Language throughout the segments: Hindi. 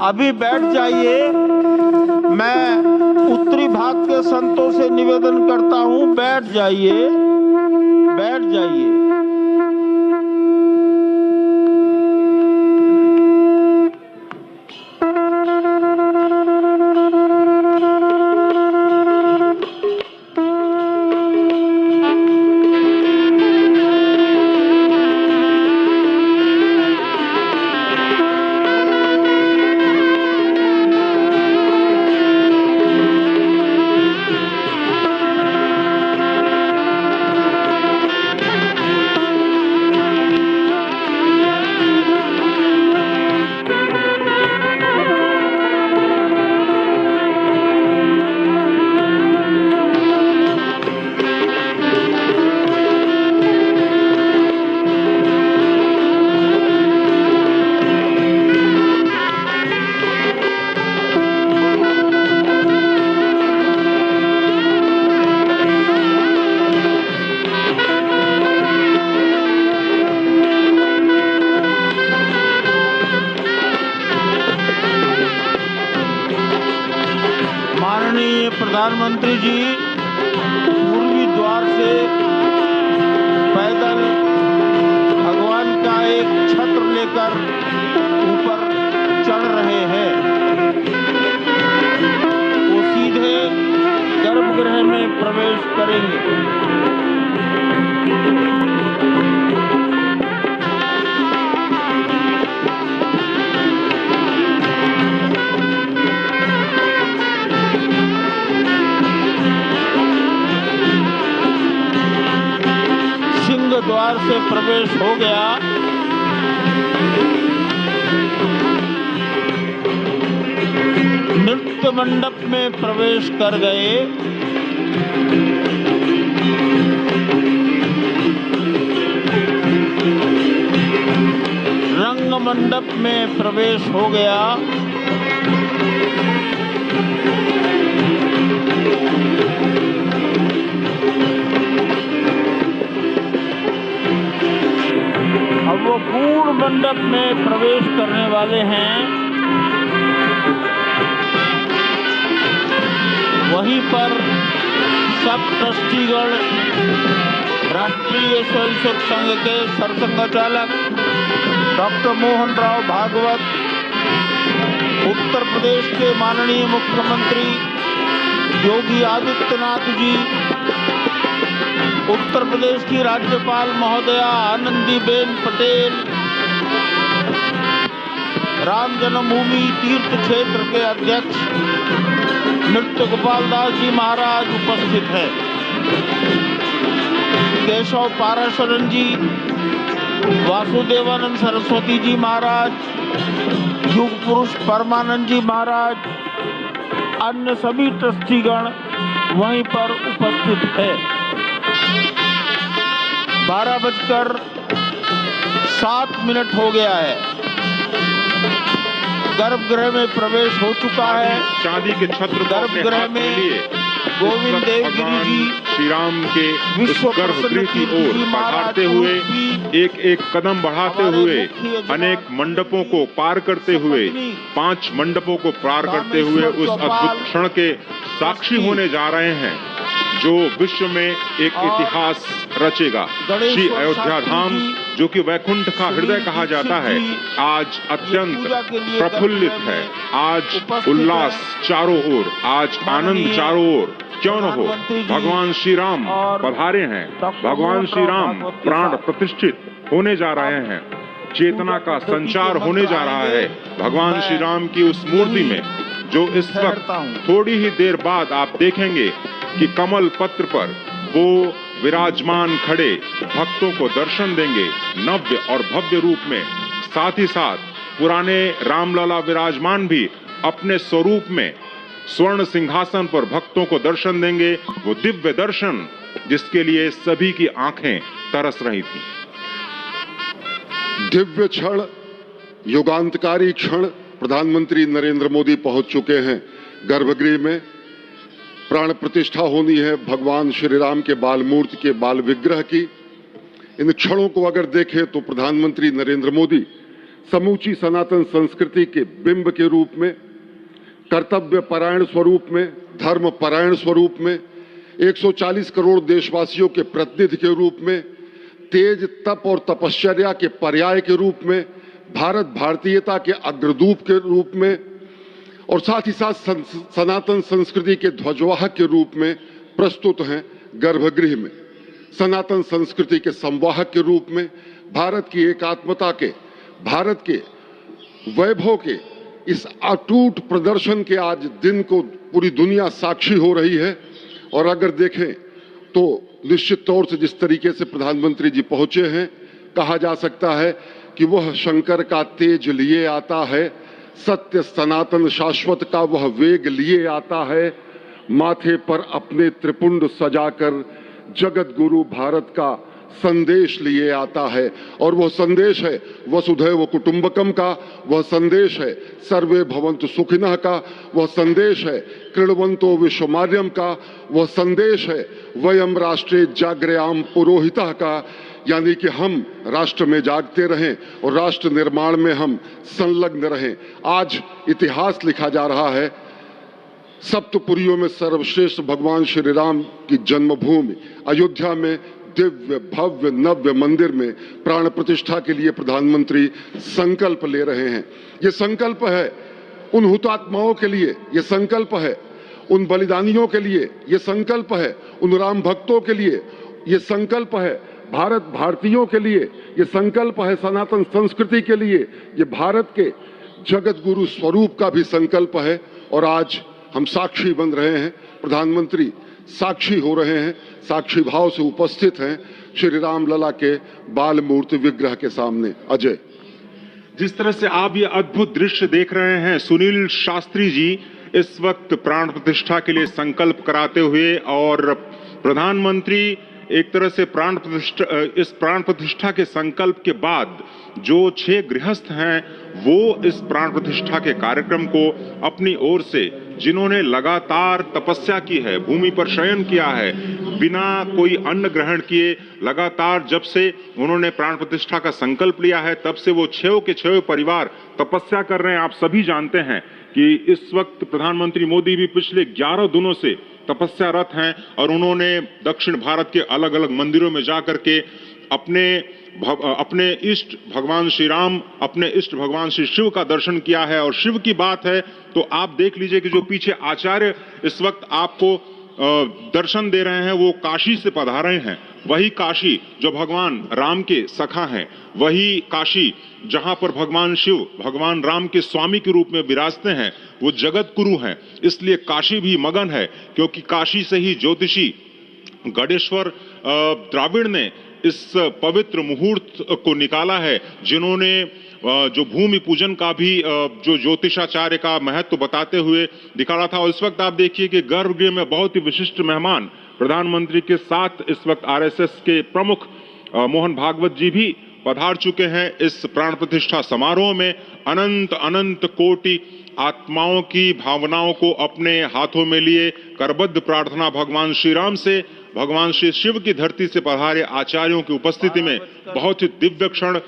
अभी बैठ जाइए। मैं उत्तरी भाग के संतों से निवेदन करता हूं, बैठ जाइए, बैठ जाइए। माननीय प्रधानमंत्री जी पूर्वी द्वार से पैदल भगवान का एक छत्र लेकर ऊपर चढ़ रहे हैं। वो सीधे गर्भगृह में प्रवेश करेंगे। द्वार से प्रवेश हो गया। नृत्य मंडप में प्रवेश कर गए। रंग मंडप में प्रवेश हो गया। अब वो पूर्ण मंडप में प्रवेश करने वाले हैं। वहीं पर सब ट्रस्टीगण, राष्ट्रीय स्वयंसेवक संघ के सरसंघचालक डॉक्टर मोहन राव भागवत, उत्तर प्रदेश के माननीय मुख्यमंत्री योगी आदित्यनाथ जी, उत्तर प्रदेश की राज्यपाल महोदया आनंदीबेन पटेल, राम जन्मभूमि तीर्थ क्षेत्र के अध्यक्ष नृत्य गोपाल दास जी महाराज उपस्थित हैं। केशव पाराशरन जी, वासुदेवानंद सरस्वती जी महाराज, युग पुरुष परमानंद जी महाराज, अन्य सभी ट्रस्टीगण वहीं पर उपस्थित है। 12:07 हो गया है। गर्भगृह में प्रवेश हो चुका है। चांदी के छत्र गर्भगृह में गोविंद देवगिरी जी श्री राम के गर्भगृह की ओर बढ़ाते हुए एक एक कदम बढ़ाते हुए अनेक मंडपों को पार करते हुए 5 मंडपों को पार करते हुए उस अद्भुत क्षण के साक्षी होने जा रहे हैं जो विश्व में एक इतिहास रचेगा। श्री अयोध्या धाम जो कि वैकुंठ का हृदय कहा जाता है, आज अत्यंत प्रफुल्लित है। आज उल्लास चारों ओर, आज आनंद चारों ओर। क्यों न हो, भगवान श्री राम पधारे हैं। भगवान श्री राम प्राण प्रतिष्ठित होने जा रहे हैं। चेतना का संचार होने जा रहा है भगवान श्री राम की उस मूर्ति में, जो इस वक्त थोड़ी ही देर बाद आप देखेंगे कि कमल पत्र पर वो विराजमान खड़े भक्तों को दर्शन देंगे नव्य और भव्य रूप में। साथ ही साथ पुराने रामलला विराजमान भी अपने स्वरूप में स्वर्ण सिंहासन पर भक्तों को दर्शन देंगे। वो दिव्य दर्शन जिसके लिए सभी की आंखें तरस रही थी। दिव्य क्षण, युगांतकारी क्षण। प्रधानमंत्री नरेंद्र मोदी पहुंच चुके हैं गर्भगृह में। प्राण प्रतिष्ठा होनी है भगवान श्री राम के बाल मूर्ति के बाल विग्रह की। इन क्षणों को अगर देखें तो प्रधानमंत्री नरेंद्र मोदी समूची सनातन संस्कृति के बिंब के रूप में, कर्तव्य परायण स्वरूप में, धर्म परायण स्वरूप में, 140 करोड़ देशवासियों के प्रतिनिधि के रूप में, तेज तप और तपश्चर्या के पर्याय के रूप में, भारत भारतीयता के अग्रदूत के रूप में और साथ ही साथ सनातन संस्कृति के ध्वजवाहक के रूप में प्रस्तुत हैं गर्भगृह में। सनातन संस्कृति के संवाहक के रूप में, भारत की एकात्मता के, भारत के वैभव के इस अटूट प्रदर्शन के आज दिन को पूरी दुनिया साक्षी हो रही है। और अगर देखें तो निश्चित तौर से जिस तरीके से प्रधानमंत्री जी पहुंचे हैं, कहा जा सकता है कि वह शंकर का तेज लिए आता है, सत्य सनातन शाश्वत का वह वेग लिए आता है, माथे पर अपने त्रिपुंड सजाकर जगत गुरु भारत का संदेश लिए आता है। और वह संदेश है वसुधैव कुटुंबकम का, वह संदेश है सर्वे भवन्तु सुखिनः का, वह संदेश है कृण्वन्तो विश्वमार्यम का, वह संदेश है वयम राष्ट्रे जाग्रयाम पुरोहितः का, यानी कि हम राष्ट्र में जागते रहें और राष्ट्र निर्माण में हम संलग्न रहें। आज इतिहास लिखा जा रहा है, सप्तपुरियों में सर्वश्रेष्ठ भगवान श्री राम की जन्मभूमि अयोध्या में दिव्य भव्य नव्य मंदिर में प्राण प्रतिष्ठा के लिए प्रधानमंत्री संकल्प ले रहे हैं। ये संकल्प है उन हुतात्माओं के लिए, ये संकल्प है उन बलिदानियों के लिए, ये संकल्प है उन राम भक्तों के लिए, ये संकल्प है भारत भारतीयों के लिए, ये संकल्प है सनातन संस्कृति के लिए, ये भारत के जगत गुरु स्वरूप का भी संकल्प है। और आज हम साक्षी बन रहे हैं, प्रधानमंत्री साक्षी हो रहे हैं, साक्षी भाव से उपस्थित हैं श्री राम लला के बाल मूर्ति विग्रह के सामने। अजय, जिस तरह से आप ये अद्भुत दृश्य देख रहे हैं, सुनील शास्त्री जी इस वक्त प्राण प्रतिष्ठा के लिए संकल्प कराते हुए, और प्रधानमंत्री एक तरह से इस प्राण प्रतिष्ठा के संकल्प के बाद जो 6 गृहस्थ हैं वो इस प्राण प्रतिष्ठा के कार्यक्रम को अपनी ओर से, जिन्होंने लगातार तपस्या की है, भूमि पर शयन किया है, बिना कोई अन्न ग्रहण किए, लगातार जब से उन्होंने प्राण प्रतिष्ठा का संकल्प लिया है तब से वो 6 के 6 परिवार तपस्या कर रहे हैं। आप सभी जानते हैं कि इस वक्त प्रधानमंत्री मोदी भी पिछले 11 दिनों से तपस्यारत हैं और उन्होंने दक्षिण भारत के अलग अलग मंदिरों में जाकर के अपने इष्ट भगवान श्री राम, अपने इष्ट भगवान श्री शिव का दर्शन किया है। और शिव की बात है तो आप देख लीजिए कि जो पीछे आचार्य इस वक्त आपको दर्शन दे रहे हैं वो काशी से पधारे हैं। वही काशी जो भगवान राम के सखा हैं, वही काशी जहां पर भगवान शिव भगवान राम के स्वामी के रूप में विराजते हैं, वो जगत गुरु हैं। इसलिए काशी भी मगन है, क्योंकि काशी से ही ज्योतिषी गणेश्वर द्राविड़ ने इस पवित्र मुहूर्त को निकाला है, जिन्होंने जो भूमि पूजन का भी जो ज्योतिषाचार्य का महत्व बताते हुए निकाला था। और इस वक्त आप देखिए कि गर्भगृह में बहुत ही विशिष्ट मेहमान प्रधानमंत्री के साथ इस वक्त आरएसएस के प्रमुख मोहन भागवत जी भी पधार चुके हैं। इस प्राण प्रतिष्ठा समारोह में अनंत अनंत कोटि आत्माओं की भावनाओं को अपने हाथों में लिए करबद्ध प्रार्थना भगवान श्री राम से, भगवान श्री शिव की धरती से पधारे आचार्यों की उपस्थिति में बहुत ही दिव्य क्षण।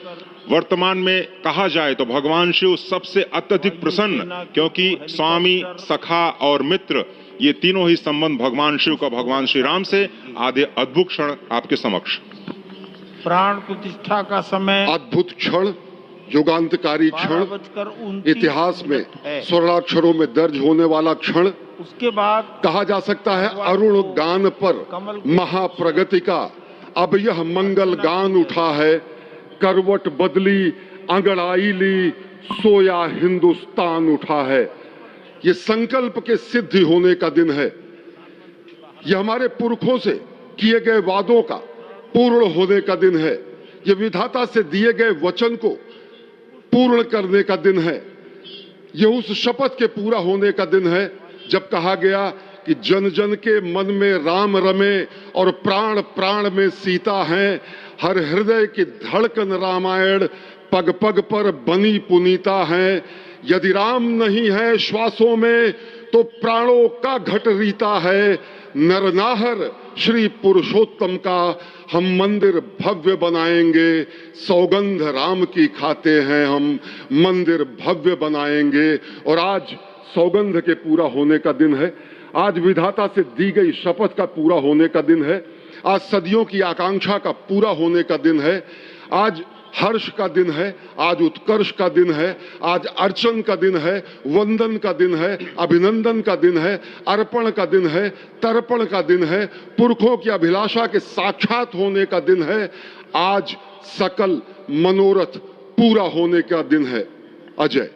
वर्तमान में कहा जाए तो भगवान शिव सबसे अत्यधिक प्रसन्न, क्योंकि स्वामी, सखा और मित्र ये तीनों ही संबंध भगवान शिव का भगवान श्री राम से। आधे अद्भुत क्षण आपके समक्ष। प्राण प्रतिष्ठा का समय, अद्भुत क्षण, युगांतकारी क्षण, इतिहास में स्वर्णाक्षरों में दर्ज होने वाला क्षण। उसके बाद कहा जा सकता है अरुण गान पर महाप्रगति का अब यह मंगल गान उठा है, करवट बदली अंगड़ाई ली सोया हिंदुस्तान उठा है। ये संकल्प के सिद्धि होने का दिन है, यह हमारे पुरखों से किए गए वादों का पूर्ण होने का दिन है, ये विधाता से दिए गए वचन को पूर्ण करने का दिन है, यह उस शपथ के पूरा होने का दिन है जब कहा गया कि जन जन के मन में राम रमे और प्राण प्राण में सीता हैं, हर हृदय की धड़कन रामायण पग पग पर बनी पुनीता है। यदि राम नहीं है श्वासों में तो प्राणों का घट रीता है, नरनाहर श्री पुरुषोत्तम का हम मंदिर भव्य बनाएंगे, सौगंध राम की खाते हैं हम, मंदिर भव्य बनाएंगे। और आज सौगंध के पूरा होने का दिन है, आज विधाता से दी गई शपथ का पूरा होने का दिन है, आज सदियों की आकांक्षा का पूरा होने का दिन है, आज हर्ष का दिन है, आज उत्कर्ष का दिन है, आज अर्चन का दिन है, वंदन का दिन है, अभिनंदन का दिन है, अर्पण का दिन है, तर्पण का दिन है, पुरखों की अभिलाषा के साक्षात होने का दिन है। आज सकल मनोरथ पूरा होने का दिन है। अजय,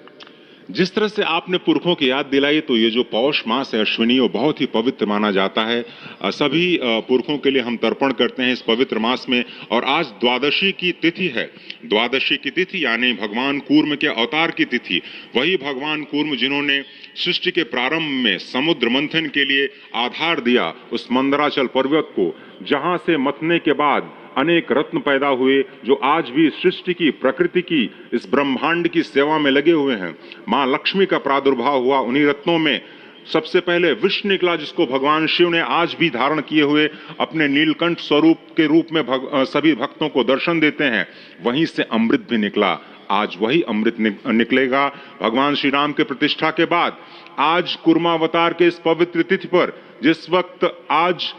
जिस तरह से आपने पुरखों की याद दिलाई, तो ये जो पौष मास है अश्विनी, वो बहुत ही पवित्र माना जाता है। सभी पुरखों के लिए हम तर्पण करते हैं इस पवित्र मास में। और आज द्वादशी की तिथि है। द्वादशी की तिथि यानी भगवान कूर्म के अवतार की तिथि। वही भगवान कूर्म जिन्होंने सृष्टि के प्रारंभ में समुद्र मंथन के लिए आधार दिया उस मंदराचल पर्वत को, जहां से मथने के बाद अनेक रत्न पैदा हुए, जो आज भी सृष्टि की, प्रकृति की, इस ब्रह्मांड की सेवा में लगे हुए हैं। मां लक्ष्मी का प्रादुर्भाव हुआ उन्हीं रत्नों में। सबसे पहले विष निकला, जिसको भगवान शिव ने आज भी धारण किए हुए अपने नीलकंठ स्वरूप के रूप में सभी भक्तों को दर्शन देते हैं। वहीं से अमृत भी निकला। आज वही अमृत निकलेगा भगवान श्री राम के प्रतिष्ठा के बाद। आज कूर्मावतार के इस पवित्र तिथि पर, जिस वक्त आज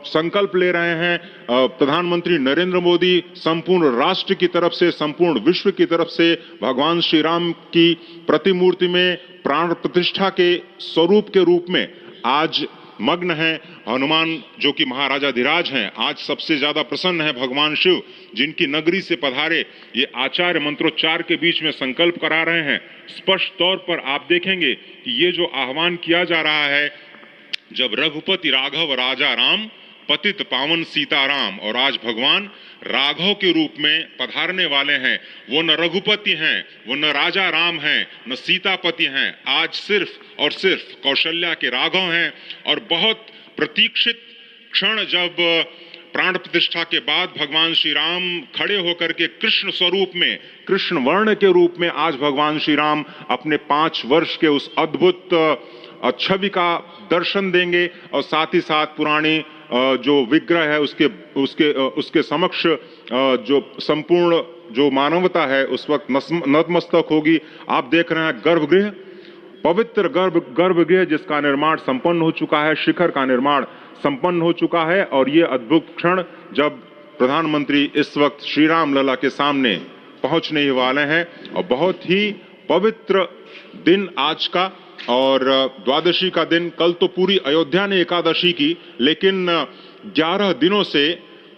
संकल्प ले रहे हैं प्रधानमंत्री नरेंद्र मोदी, संपूर्ण राष्ट्र की तरफ से, संपूर्ण विश्व की तरफ से भगवान श्री राम की प्रतिमूर्ति में प्राण प्रतिष्ठा के स्वरूप के रूप में आज मग्न है। हनुमान जो कि महाराजाधिराज हैं, आज सबसे ज्यादा प्रसन्न है भगवान शिव, जिनकी नगरी से पधारे ये आचार्य मंत्रोच्चार के बीच में संकल्प करा रहे हैं। स्पष्ट तौर पर आप देखेंगे कि ये जो आह्वान किया जा रहा है, जब रघुपति राघव राजा राम, पतित पावन सीताराम, और आज भगवान राघव के रूप में पधारने वाले हैं। वो न रघुपति हैं, वो न राजा राम हैं, न सीतापति हैं। आज सिर्फ और सिर्फ कौशल्या के राघव हैं। और बहुत प्रतीक्षित क्षण, जब प्राण प्रतिष्ठा के बाद भगवान श्री राम खड़े होकर के कृष्ण स्वरूप में, कृष्ण वर्ण के रूप में आज भगवान श्री राम अपने 5 वर्ष के उस अद्भुत छवि का दर्शन देंगे। और साथ ही साथ पुरानी जो विग्रह है उसके समक्ष जो संपूर्ण जो मानवता है उस वक्त नतमस्तक होगी। आप देख रहे हैं गर्भगृह, पवित्र गर्भगृह जिसका निर्माण संपन्न हो चुका है, शिखर का निर्माण संपन्न हो चुका है। और ये अद्भुत क्षण जब प्रधानमंत्री इस वक्त श्री राम लला के सामने पहुंचने वाले हैं। और बहुत ही पवित्र दिन आज का, और द्वादशी का दिन। कल तो पूरी अयोध्या ने एकादशी की, लेकिन 11 दिनों से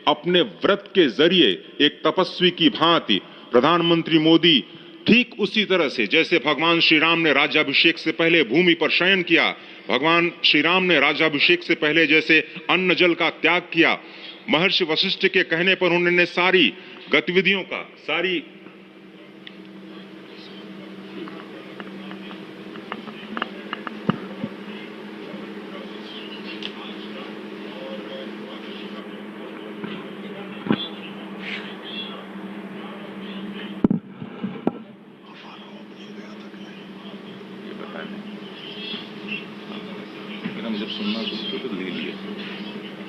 अपने व्रत के जरिए एक तपस्वी की भांति प्रधानमंत्री मोदी ठीक उसी तरह से, जैसे भगवान श्री राम ने राज्याभिषेक से पहले भूमि पर शयन किया, भगवान श्री राम ने राज्याभिषेक से पहले जैसे अन्न जल का त्याग किया, महर्षि वशिष्ठ के कहने पर उन्होंने सारी गतिविधियों का, सारी जब सुनना शुरू तो ले लिए,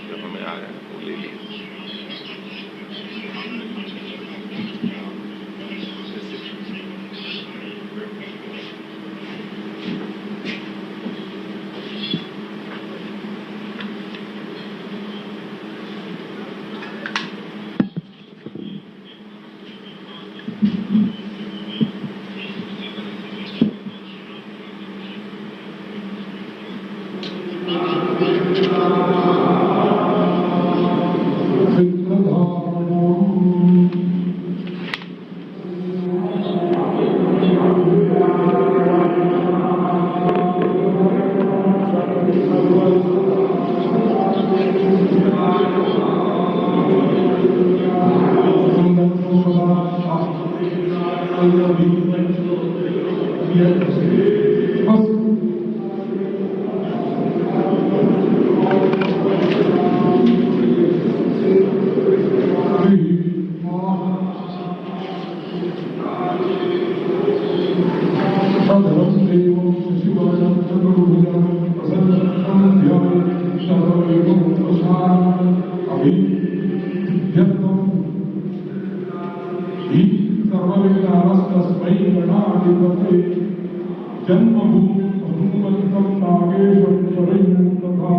जब हमें आ रहा है वो ले लिए। जन्मभूमि नागेशं शरयं तथा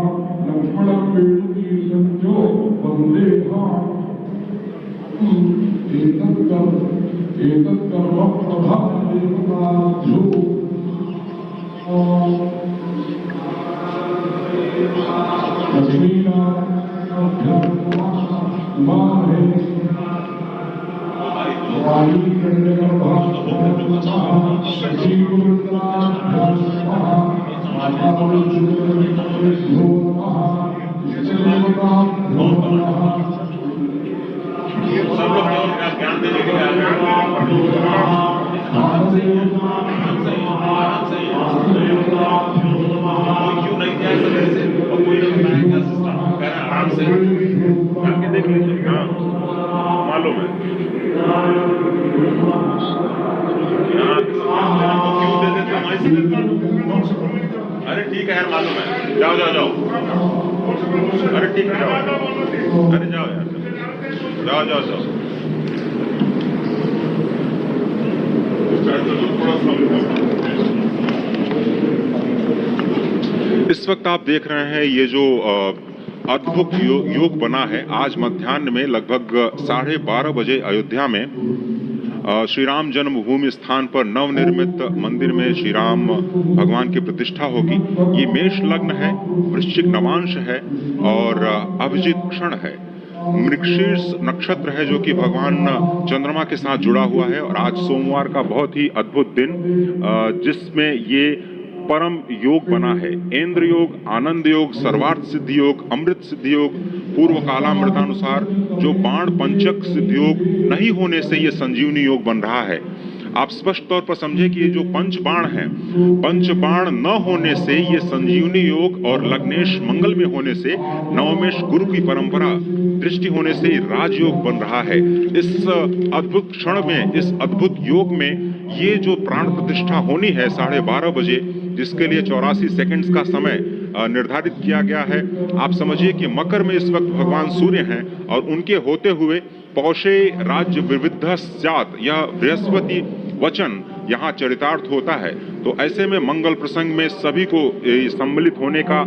लक्ष्मणं वेणुतीर्थं जो वन्दे एतत्कर्म प्रधानदेवताभ्यो मालूम है अरे ठीक है यार, मालूम है। जाओ जाओ जाओ, अरे ठीक है जाओ, अरे जाओ यार, जाओ जाओ जाओ। इस वक्त आप देख रहे हैं ये जो अद्भुत योग बना है। आज मध्याह्न में लगभग 12:30 बजे अयोध्या में श्री राम जन्मभूमि स्थान पर नवनिर्मित मंदिर में श्री राम भगवान की प्रतिष्ठा होगी। ये मेष लग्न है, वृश्चिक नवांश है और अभिजीत क्षण है। मृगशीर्ष नक्षत्र है जो कि भगवान चंद्रमा के साथ जुड़ा हुआ है। और आज सोमवार का बहुत ही अद्भुत दिन जिसमें ये परम योग बना है। इंद्र योग, आनंद योग, सर्वार्थ सिद्धि योग, अमृत सिद्धि योग, पूर्व कालामृतानुसार जो बाण पंचक सिद्धि योग नहीं होने से ये संजीवनी योग बन रहा है। आप स्पष्ट तौर पर समझे कि ये जो पंच बाण है, पंच बाण न होने से ये संजीवनी योग और लग्नेश मंगल में होने से नवमेश गुरु की परंपरा दृष्टि होने से राजयोग बन रहा है। इस अद्भुत क्षण में, इस अद्भुत योग में ये जो प्राण प्रतिष्ठा होनी है 12:30 बजे, जिसके लिए 84 सेकंड्स का समय निर्धारित किया गया है। आप समझिए कि मकर में इस वक्त भगवान सूर्य हैं और उनके होते हुए पौषे राज्य विविध स्यात्, यह बृहस्पति वचन यहाँ चरितार्थ होता है। तो ऐसे में मंगल प्रसंग में सभी को सम्मिलित होने का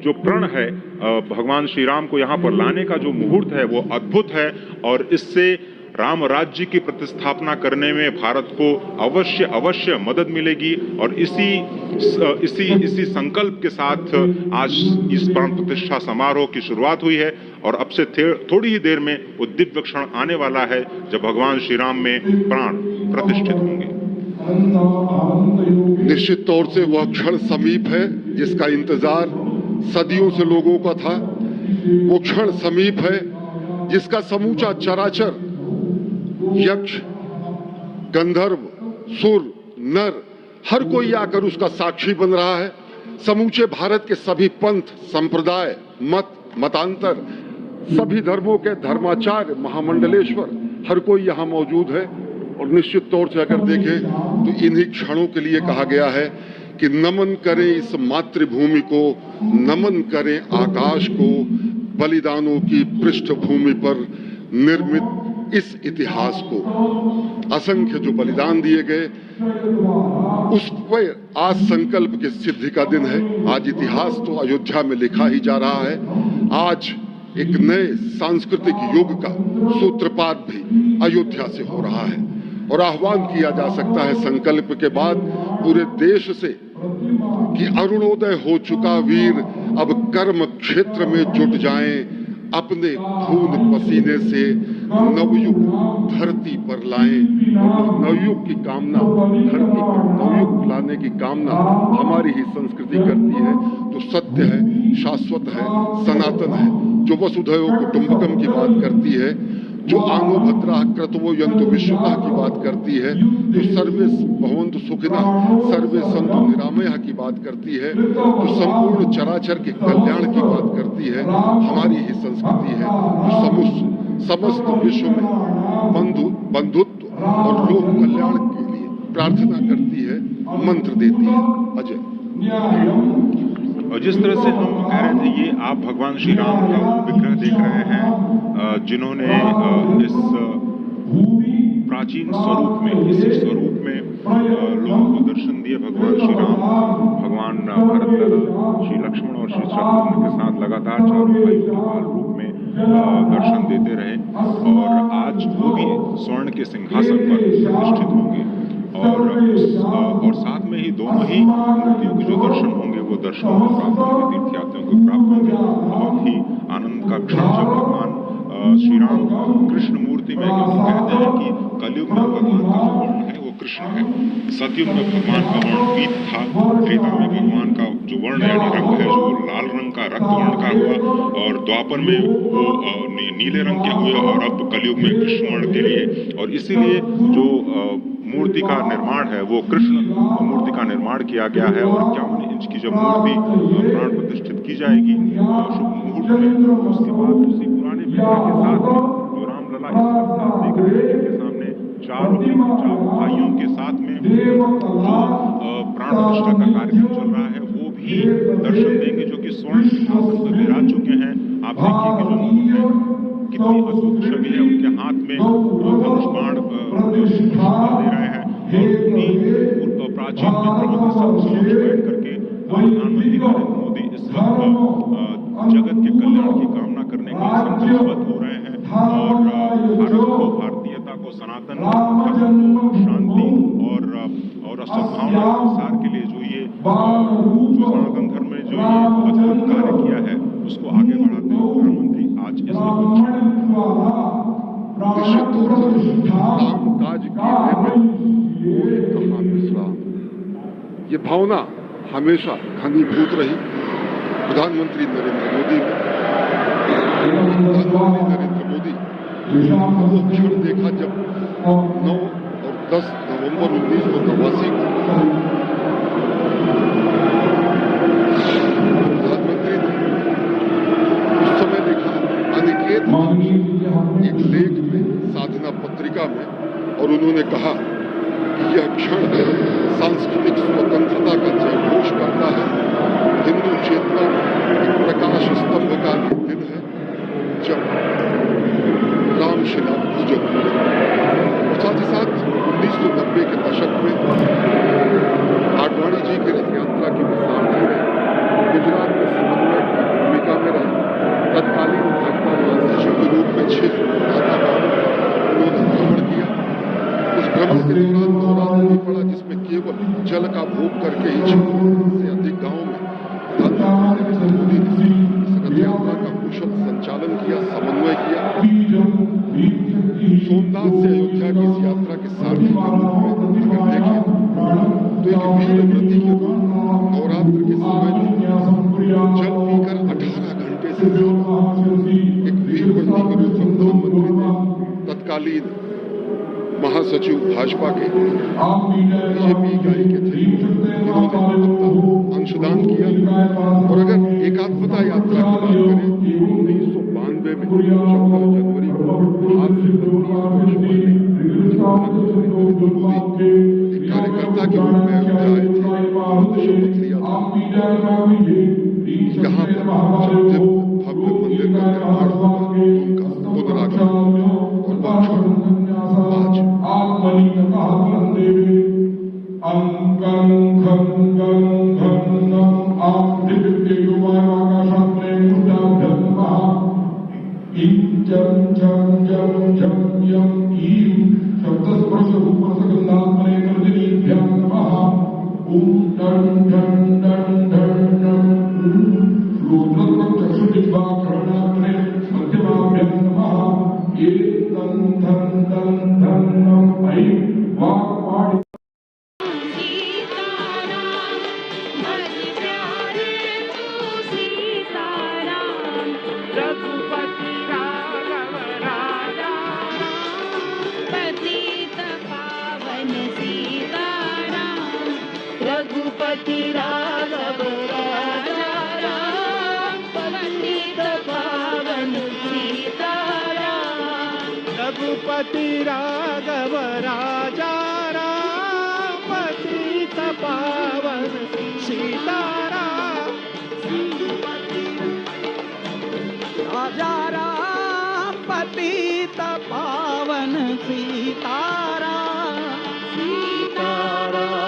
जो प्रण है भगवान श्री राम को यहाँ पर लाने का जो मुहूर्त है वो अद्भुत है। और इससे राम राज्य की प्रतिस्थापना करने में भारत को अवश्य मदद मिलेगी। और इसी संकल्प के साथ आज इस प्राण प्रतिष्ठा समारोह की शुरुआत हुई है। और अब से थोड़ी ही देर में वो दिव्य क्षण आने वाला है जब भगवान श्री राम में प्राण प्रतिष्ठित होंगे। निश्चित तौर से वह क्षण समीप है जिसका इंतजार सदियों से लोगों का था। वो क्षण समीप है जिसका समूचा चराचर, यक्ष, गंधर्व, सुर, नर, हर कोई आकर उसका साक्षी बन रहा है। समूचे भारत के सभी पंथ, संप्रदाय, मतांतर, सभी धर्मों के धर्माचार्य, महामंडलेश्वर, हर कोई यहाँ मौजूद है। और निश्चित तौर से अगर देखें तो इन्हीं क्षणों के लिए कहा गया है कि नमन करें इस मातृभूमि को, नमन करें आकाश को, बलिदानों की पृष्ठभूमि पर निर्मित इस इतिहास को। असंख्य जो बलिदान दिए गए उस पर आज संकल्प की सिद्धि का दिन है। आज इतिहास तो अयोध्या में लिखा ही जा रहा है। आज एक नए सांस्कृतिक युग का सूत्रपात भी अयोध्या से हो रहा है। और आह्वान किया जा सकता है संकल्प के बाद पूरे देश से कि अरुणोदय हो चुका वीर अब कर्म क्षेत्र में जुट जाएं, अपने खून पसीने से नवयुग धरती पर लाएं। और नवयुग की कामना, धरती पर नवयुग लाने की कामना हमारी ही संस्कृति करती है। तो सत्य है, शाश्वत है, सनातन है, जो वसुधैव कुटुंबकम की बात करती है, जो आनो भद्राः क्रतवो यन्तु विश्वतः की बात करती है, जो सर्वे भवन्तु सुखिनः सर्वे सन्तु निरामयः की बात करती है, जो संपूर्ण चराचर के कल्याण की बात करती है, हमारी ही संस्कृति है। जो समस्त विश्व में बंधुत्व और लोक कल्याण के लिए प्रार्थना करती है, मंत्र देती है। अजय, और जिस तरह से हम कह रहे थे, ये आप भगवान श्री राम का विग्रह देख रहे हैं जिन्होंने इस प्राचीन स्वरूप में, इसी स्वरूप दर्शन दिए भगवान श्री राम, भगवान भरत लला, श्री लक्ष्मण और श्री शत्रुघ्न के साथ लगातार चारों भाइयों के बाल रूप में दर्शन देते रहे। और आज वो भी स्वर्ण के सिंहासन पर प्रतिष्ठित होंगे और साथ में ही दोनों ही मूर्तियों के जो दर्शन होंगे वो दर्शनों को प्राप्त होंगे, तीर्थयात्रियों को प्राप्त होंगे। बहुत ही आनंद का क्षण जब भगवान श्री राम कृष्ण मूर्ति में, क्योंकि कहते हैं कि कलयुग में भगवान का जो वर्ण है वो कृष्ण है, सतयुग में भगवान का वर्ण पीत था, त्रेता में भगवान का जो वर्ण यानी रंग है जो लाल रंग का रक्त वर्ण का हुआ, और द्वापर में वो नीले रंग के हुए, और अब कलयुग में कृष्ण वर्ण के लिए। और इसीलिए जो मूर्ति का निर्माण है वो कृष्ण मूर्ति का निर्माण किया गया है। और 51 इंच की जब मूर्ति प्राण प्रतिष्ठित की जाएगी शुभ मुहूर्त में, उसके बाद उसी पुराने विग्रह के साथ जो रामलला इस वक्त आप देख रहे हैं जिनके सामने चारों भाइयों के साथ में जो प्राण प्रतिष्ठा का कार्यक्रम चल रहा है वो भी दर्शन देंगे, जो कि स्वर्ण सिंहासन पर विराज चुके हैं। आप देखिए कि जो मुकुट है कितनी अद्भुत छवि है, उनके हाथ में धनुष बाण दे रहे हैं, और उन्हीं प्राचीन विग्रहों के समक्ष बैठ करके प्रधानमंत्री नरेंद्र मोदी इस वक्त जगत के कल्याण की कामना करने के लिए संकल्पबद्ध हो रहे हैं, और भारत को, भारतीयता को, सनातन धर्म को, शांति और सद्भावना के प्रसार के लिए जो ये जो सनातन धर्म में जो ये अद्भुत कार्य किया है उसको आगे बढ़ाते हुए प्रधानमंत्री आज इस निश्चित तौर से काम काज किए कहा विश्राम, ये भावना हमेशा घनीभूत रही प्रधानमंत्री नरेंद्र मोदी में। प्रधानमंत्री नरेंद्र मोदी वो क्षण देखा जब 9 और 10 नवंबर 1989 को प्रधानमंत्री ने उस समय देखा अनिकेत एक लेख में, साधना पत्रिका में, और उन्होंने कहा कि यह क्षण सांस्कृतिक स्वतंत्रता का जयघोष करता है, हिंदू चेतना एक प्रकाश स्तंभ का दिन है जब रामशिला पूजन हुए। साथ ही साथ 1990 के दशक में आडवाणी जी की रथ यात्रा की सारथी में गुजरात में समन्वय की भूमिका में रहे तत्कालीन भाजपा महासचिव के रूप में 6 उन्होंने भ्रमण किया। उस भ्रमण के दौरान नवरात्र भी पड़ा जिसमें केवल जल का भोग करके ही 6 से अधिक गांवों में प्रधानमंत्री नरेंद्र मोदी ने इस रथ यात्रा का कुशल संचालन किया, समन्वय किया। सोमनाथ से अयोध्या की इस यात्रा के सारथी के रूप में अगर देखें तो एक वीर व्रती के रूप नवरात्र के समय में जल पीकर 18 घंटे से एक वीर व्रती के रूप में प्रधानमंत्री ने तत्कालीन महासचिव भाजपा के बीजेपी इकाई के थे, इन्होंने अपना अंशदान किया। और अगर एकात्मता यात्रा की बात करें 1992 में 14 जनवरी को आज से 32 वर्ष पहले एक कार्यकर्ता के रूप में अयोध्या आए थे, उन्होंने शपथ लिया था यहाँ पर जब भव्य मंदिर का निर्माण होगा तो उनका पुनरागमन, और वह क्षण आज रघुपति राघव राजा राम, पतित पावन सीताराम। रघुपति राघव राजा राम, पतित पावन सीताराम। राजा राम, पतित पावन सीताराम। सीताराम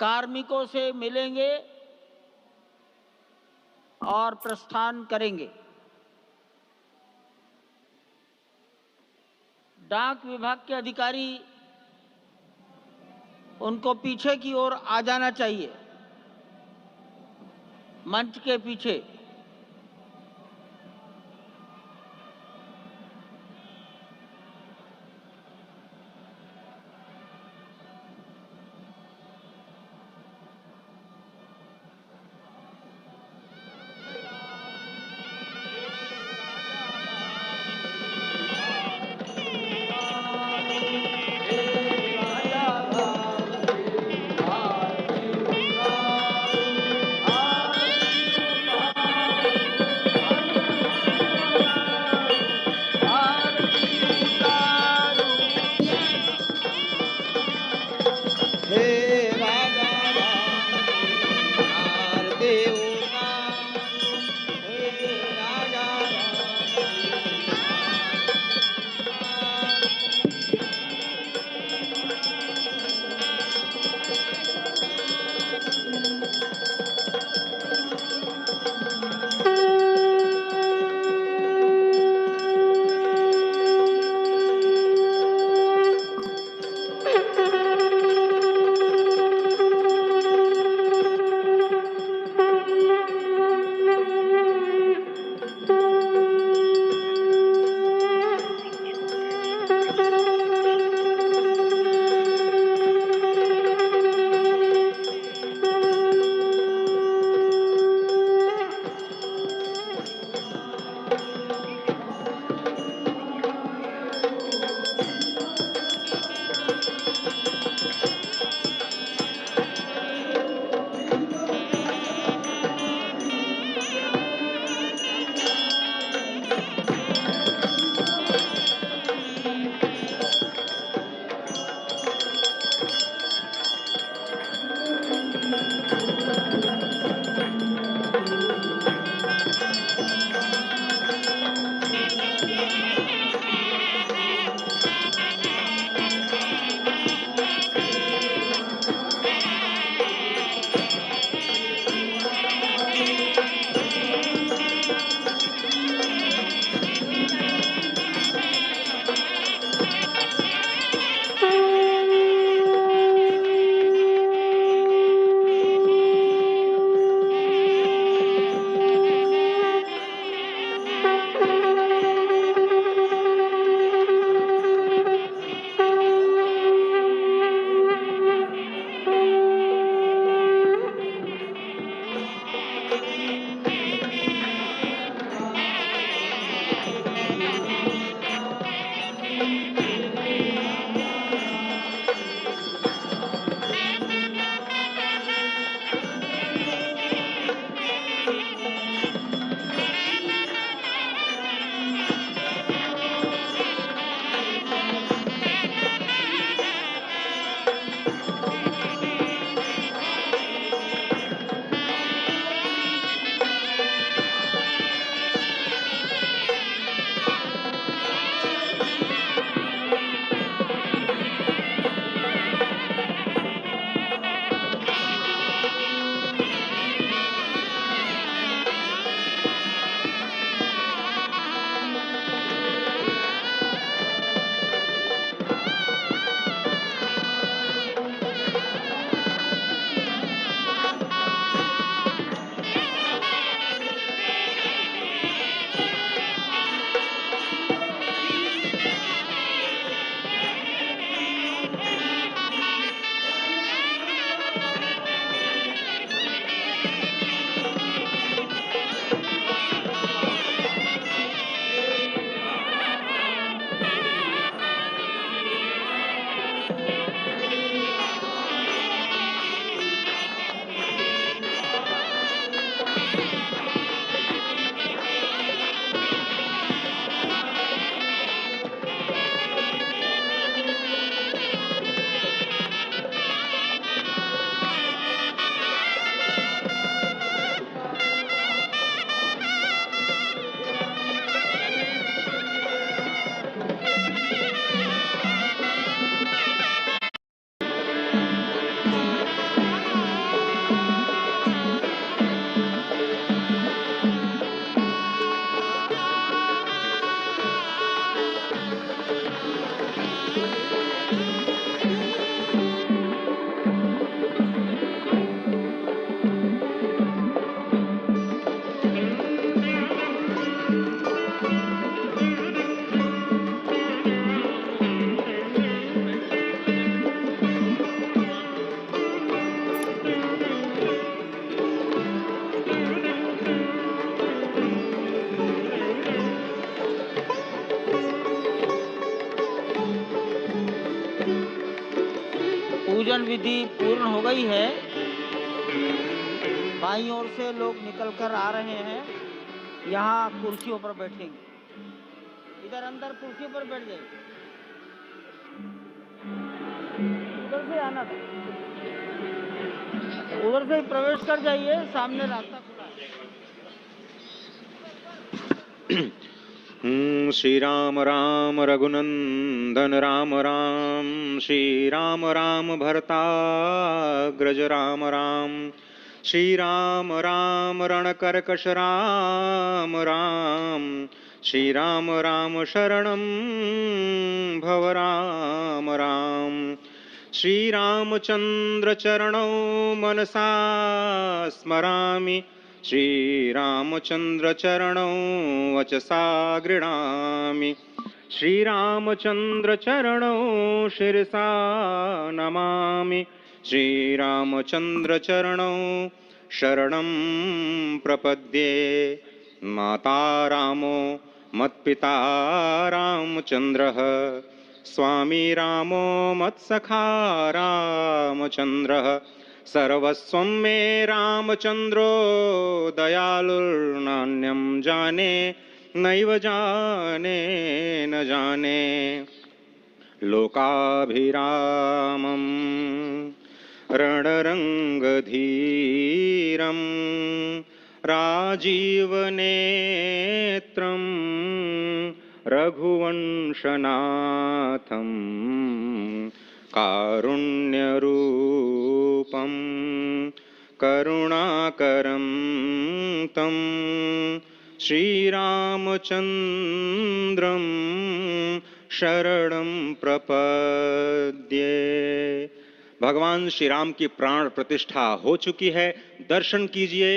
कार्मिकों से मिलेंगे और प्रस्थान करेंगे। डाक विभाग के अधिकारी उनको पीछे की ओर आ जाना चाहिए, मंच के पीछे। विधि पूर्ण हो गई है। बाईं ओर से लोग निकल कर आ रहे हैं, यहाँ कुर्सियों पर बैठेंगे। इधर अंदर कुर्सियों पर बैठ जाइए, उधर से आना था, उधर से ही प्रवेश कर जाइए, सामने रास्ता खुला है। श्री राम राम रघुनंदन राम राम, श्री राम राम भरताग्रज राम राम, श्री राम राम रणकर्कश राम राम, श्री राम राम शरणं भव राम राम, श्री रामचंद्र चरणौ मनसा स्मरामि, श्री रामचंद्र चरणौ वचसा गृह्णामि, श्री रामचंद्र चरणौ शिरसा नमामि, श्री रामचंद्र चरणौ शरणं प्रपद्ये। माता रामो मत्पिता रामचंद्रः, स्वामी रामो मत्सखा रामचंद्रः, सर्वस्वं मे रामचंद्रो दयालुर्नान्यं जाने नैव जाने न जाने। लोकाभिरामं रणरंगधीरं राजीवनेत्रं रघुवंशनाथं कारुण्यरूपं करुणाकरं तं श्रीरामचन्द्रं शरणं प्रपद्ये। भगवान श्री राम की प्राण प्रतिष्ठा हो चुकी है। दर्शन कीजिए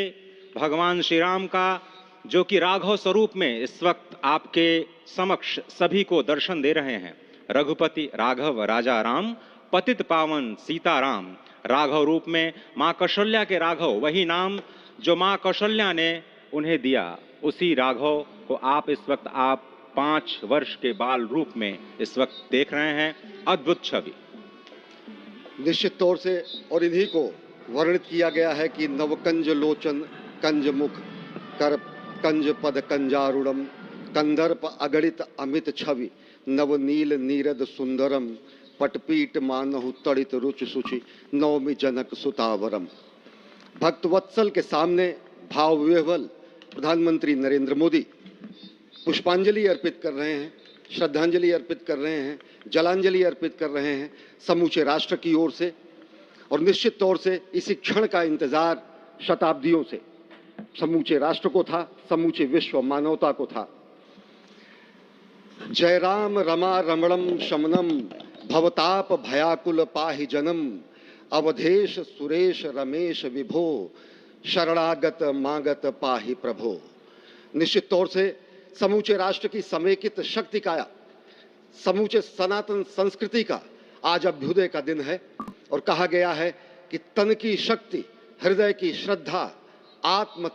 भगवान श्री राम का, जो कि राघव स्वरूप में इस वक्त आपके समक्ष सभी को दर्शन दे रहे हैं। रघुपति राघव राजा राम, पतित पावन सीताराम। राघव रूप में माँ कौशल्या के राघव, वही नाम जो माँ कौशल्या ने उन्हें दिया, उसी राघव को आप इस वक्त 5 वर्ष के बाल रूप में इस वक्त देख रहे हैं। अद्भुत छवि। निश्चित तौर से और इन्हीं को वर्णित किया गया है कि नवकंज लोचन कंज मुख कर कंज पद कंजारुणम, कंदर्प अगणित अमित छवि, नवनील नीरद सुंदरम, पटपीट मानहु तड़ित रुच सुचि, नवमी जनक सुतावरम। भक्तवत्सल के सामने भाव विह्वल प्रधानमंत्री नरेंद्र मोदी पुष्पांजलि अर्पित कर रहे हैं, श्रद्धांजलि अर्पित कर रहे हैं, जलांजलि अर्पित कर रहे हैं समूचे राष्ट्र की ओर से। और निश्चित तौर से इसी क्षण का इंतजार शताब्दियों से समूचे राष्ट्र को था, समूचे विश्व मानवता को था। जय राम रमा रमणम शमनम, भवताप भयाकुल पाहि जनम, अवधेश सुरेश रमेश विभो, शरणागत मागत पाहि प्रभो। निश्चित तौर से समूचे राष्ट्र की समेकित शक्ति का, समूचे सनातन संस्कृति का आज अभ्युदय का दिन है। और कहा गया है कि तन की शक्ति, हृदय की श्रद्धा, आत्म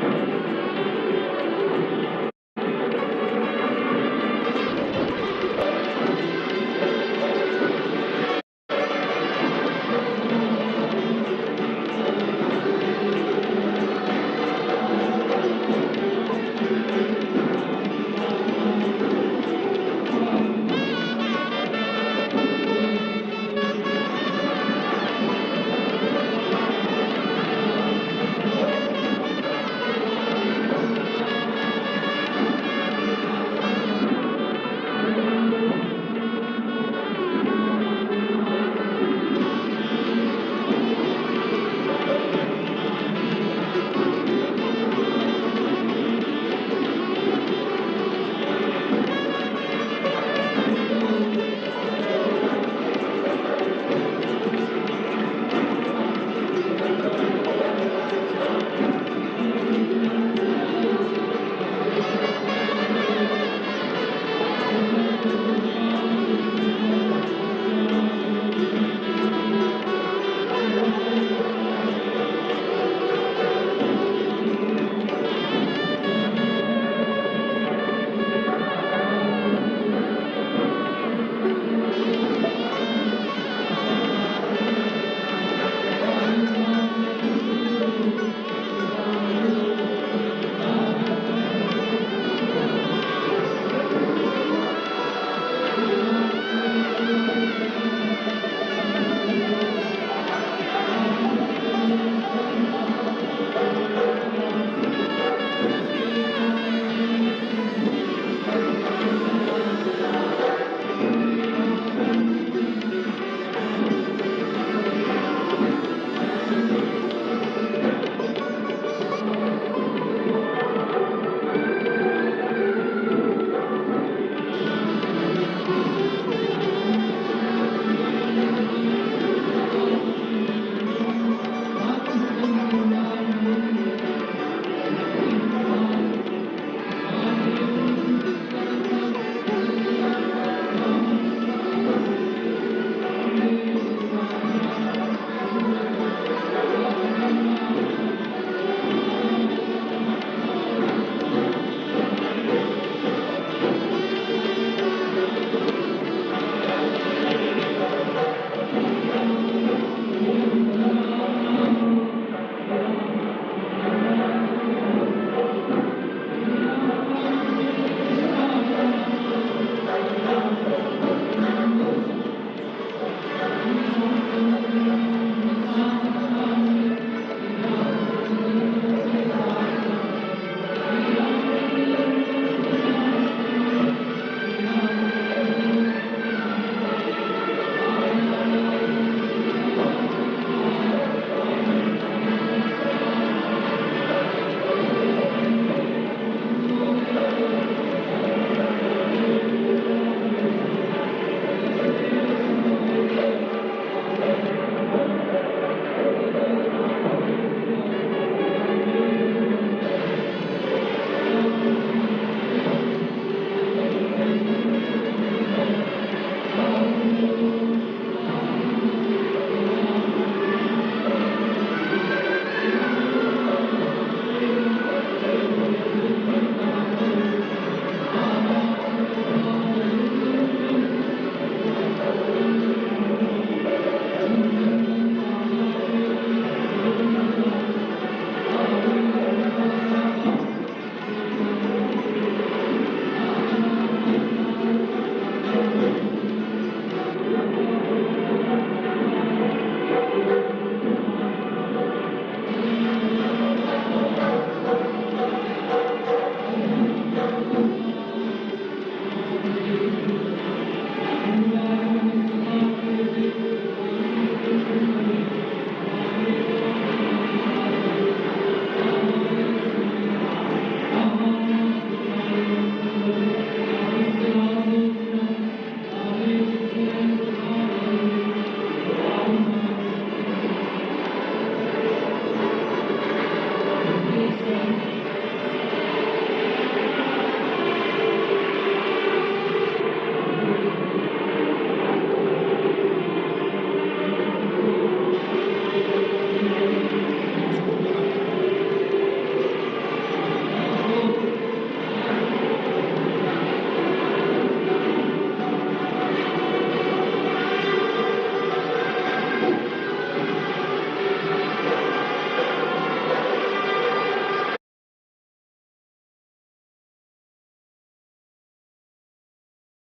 है।